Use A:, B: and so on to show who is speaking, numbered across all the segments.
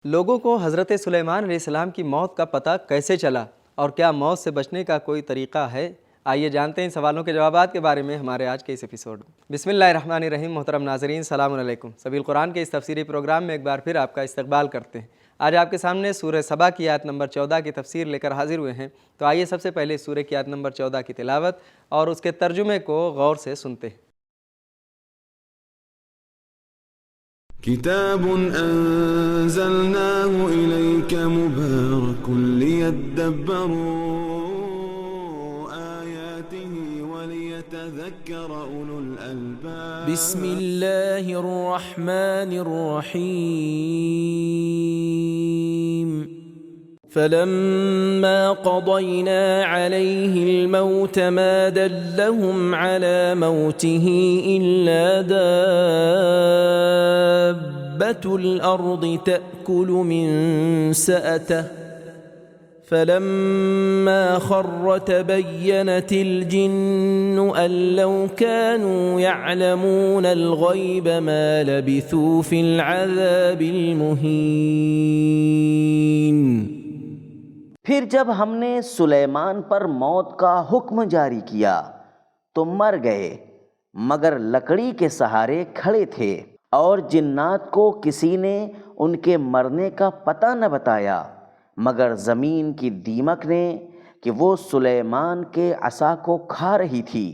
A: لوگوں کو حضرت سلیمان علیہ السلام کی موت کا پتہ کیسے چلا اور کیا موت سے بچنے کا کوئی طریقہ ہے؟ آئیے جانتے ہیں ان سوالوں کے جوابات کے بارے میں ہمارے آج کے اس ایپیسوڈ میں۔ بسم اللہ الرحمن الرحیم۔ محترم ناظرین، السلام علیکم۔ سبیل قرآن کے اس تفسیری پروگرام میں ایک بار پھر آپ کا استقبال کرتے ہیں۔ آج آپ کے سامنے سورہ سبا کی آیت نمبر 14 کی تفسیر لے کر حاضر ہوئے ہیں، تو آئیے سب سے پہلے سورہ کی آیت نمبر 14 کی تلاوت اور اس کے ترجمے کو غور سے سنتے ہیں۔
B: كتاب أنزلناه إليك مبارك ليدبروا آياته وليتذكر أولو الألباب
C: بسم الله الرحمن الرحيم فلما قضينا عليه الموت ما دلهم على موته إلا دابة الأرض تأكل من سأته فلما خر تبينت الجن أن لو كانوا يعلمون الغيب ما لبثوا في العذاب المهين۔
D: پھر جب ہم نے سلیمان پر موت کا حکم جاری کیا تو مر گئے، مگر لکڑی کے سہارے کھڑے تھے، اور جنات کو کسی نے ان کے مرنے کا پتہ نہ بتایا مگر زمین کی دیمک نے کہ وہ سلیمان کے عصا کو کھا رہی تھی۔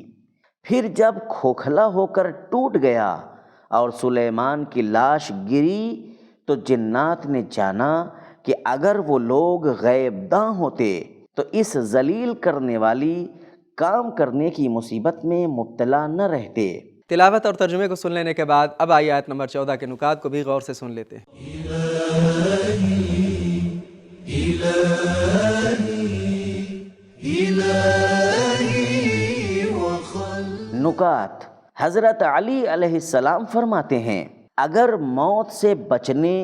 D: پھر جب کھوکھلا ہو کر ٹوٹ گیا اور سلیمان کی لاش گری تو جنات نے جانا کہ اگر وہ لوگ غیب داں ہوتے تو اس ذلیل کرنے والی کام کرنے کی مصیبت میں مبتلا نہ رہتے۔
A: تلاوت اور ترجمے کو سن لینے کے بعد اب آئیے آیت نمبر 14 کے نکات کو بھی غور سے سن لیتے ہیں۔
D: نکات۔ حضرت علی علیہ السلام فرماتے ہیں، اگر موت سے بچنے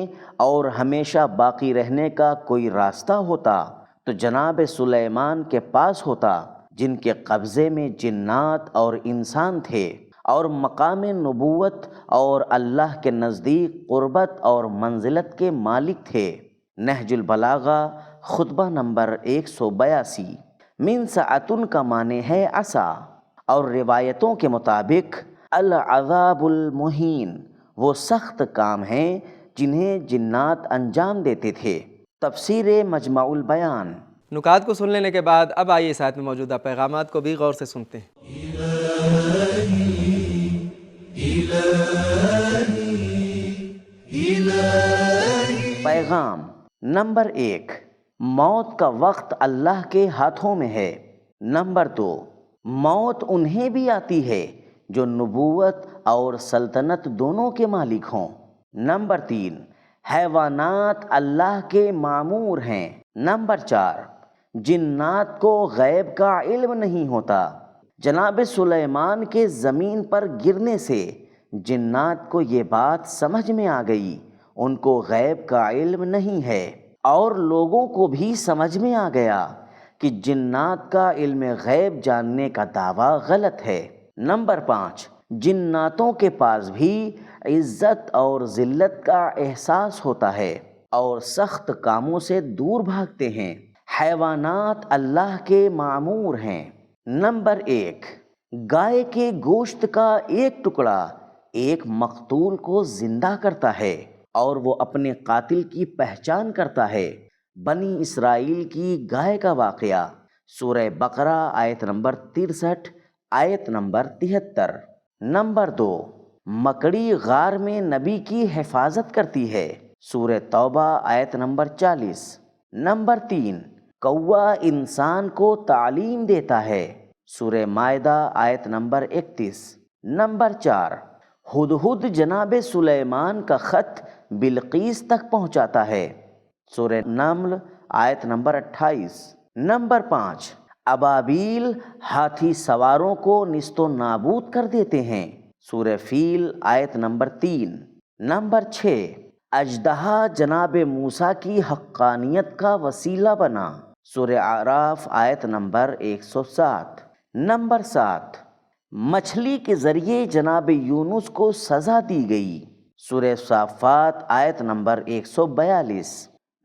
D: اور ہمیشہ باقی رہنے کا کوئی راستہ ہوتا تو جناب سلیمان کے پاس ہوتا، جن کے قبضے میں جنات اور انسان تھے اور مقام نبوت اور اللہ کے نزدیک قربت اور منزلت کے مالک تھے۔ نہج البلاغہ خطبہ نمبر 182۔ من ساعتن کا معنی ہے عصا، اور روایتوں کے مطابق العذاب المہین وہ سخت کام ہیں جنہیں جنات انجام دیتے تھے۔ تفسیر مجمع البیان۔
A: نکات کو سن لینے کے بعد اب آئیے اس آیت میں موجودہ پیغامات کو بھی غور سے سنتے ہیں۔
D: پیغام نمبر 1، موت کا وقت اللہ کے ہاتھوں میں ہے۔ نمبر 2، موت انہیں بھی آتی ہے جو نبوت اور سلطنت دونوں کے مالک ہوں۔ نمبر 3، حیوانات اللہ کے معمور ہیں۔ نمبر 4، جنات کو غیب کا علم نہیں ہوتا۔ جناب سلیمان کے زمین پر گرنے سے جنات کو یہ بات سمجھ میں آ گئی، ان کو غیب کا علم نہیں ہے، اور لوگوں کو بھی سمجھ میں آ گیا کہ جنات کا علم غیب جاننے کا دعویٰ غلط ہے۔ نمبر 5، جناتوں کے پاس بھی عزت اور ذلت کا احساس ہوتا ہے اور سخت کاموں سے دور بھاگتے ہیں۔ حیوانات اللہ کے معمور ہیں۔ نمبر 1، گائے کے گوشت کا ایک ٹکڑا ایک مقتول کو زندہ کرتا ہے اور وہ اپنے قاتل کی پہچان کرتا ہے۔ بنی اسرائیل کی گائے کا واقعہ، سورہ بقرہ آیت نمبر 63، آیت نمبر 73۔ نمبر 2، مکڑی غار میں نبی کی حفاظت کرتی ہے، سورہ توبہ آیت نمبر 40۔ نمبر 3، کوا انسان کو تعلیم دیتا ہے، سورہ مائدہ آیت نمبر 31۔ نمبر 4، ہدہد جناب سلیمان کا خط بلقیس تک پہنچاتا ہے، سورہ نمل آیت نمبر 28۔ نمبر 5، ابابیل ہاتھی سواروں کو نیست و نابود کر دیتے ہیں، سورہ فیل آیت نمبر 3۔ نمبر 6، اژدہا جناب موسیٰ کی حقانیت کا وسیلہ بنا، سورہ اعراف آیت نمبر 107۔ نمبر 7، مچھلی کے ذریعے جناب یونس کو سزا دی گئی، سورہ صافات آیت نمبر 142۔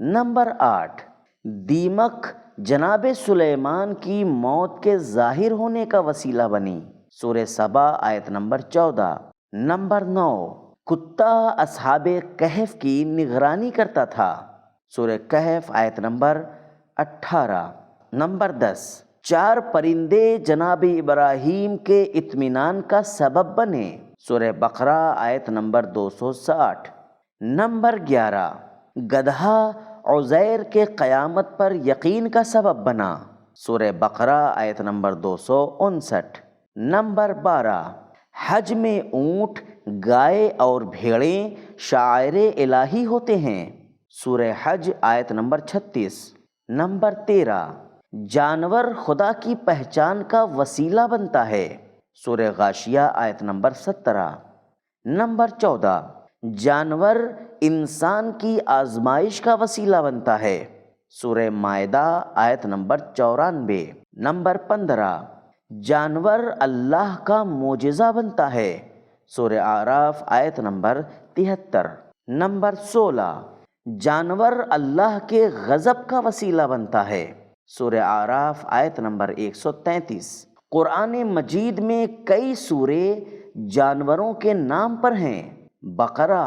D: نمبر 8، دیمک جناب سلیمان کی موت کے ظاہر ہونے کا وسیلہ بنی، سورہ سبا آیت نمبر 14۔ نمبر 9، کتا اصحاب کہف کی نگرانی کرتا تھا، سورہ کہف آیت نمبر 18۔ نمبر 10، 4 پرندے جناب ابراہیم کے اطمینان کا سبب بنے، سورہ بقرہ آیت نمبر 260۔ نمبر 11، گدھا عزیر کے قیامت پر یقین کا سبب بنا، سورہ بقرہ آیت نمبر 259۔ نمبر 12، حج میں اونٹ، گائے اور بھیڑیں شعائر الہی ہوتے ہیں، سورہ حج آیت نمبر 36۔ نمبر 13، جانور خدا کی پہچان کا وسیلہ بنتا ہے، سورہ غاشیہ آیت نمبر 17۔ نمبر 14، جانور انسان کی آزمائش کا وسیلہ بنتا ہے، سورہ مائدہ آیت نمبر 94۔ نمبر 15، جانور اللہ کا معجزہ بنتا ہے، سورہ اعراف آیت نمبر 73۔ نمبر 16، جانور اللہ کے غضب کا وسیلہ بنتا ہے، سورہ اعراف آیت نمبر 133۔ قرآن مجید میں کئی سورے جانوروں کے نام پر ہیں، بقرہ،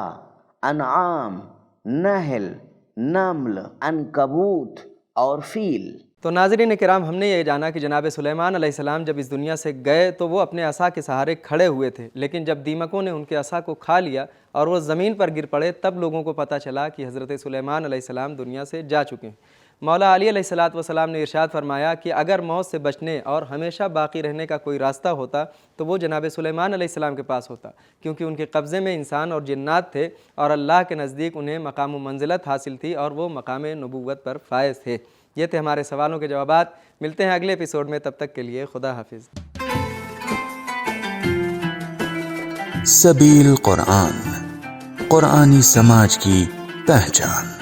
D: انعام، نحل، نمل، عنکبوت اور فیل۔
A: تو ناظرین کرام، ہم نے یہ جانا کہ جناب سلیمان علیہ السلام جب اس دنیا سے گئے تو وہ اپنے عصا کے سہارے کھڑے ہوئے تھے، لیکن جب دیمکوں نے ان کے عصا کو کھا لیا اور وہ زمین پر گر پڑے تب لوگوں کو پتہ چلا کہ حضرت سلیمان علیہ السلام دنیا سے جا چکے ہیں۔ مولا علی علیہ السلام نے ارشاد فرمایا کہ اگر موت سے بچنے اور ہمیشہ باقی رہنے کا کوئی راستہ ہوتا تو وہ جناب سلیمان علیہ السلام کے پاس ہوتا، کیونکہ ان کے قبضے میں انسان اور جنات تھے اور اللہ کے نزدیک انہیں مقام و منزلت حاصل تھی اور وہ مقام نبوت پر فائز تھے۔ یہ تھے ہمارے سوالوں کے جوابات۔ ملتے ہیں اگلے ایپیسوڈ میں، تب تک کے لیے خدا حافظ۔
E: سبیل قرآن، قرآنی سماج کی پہچان۔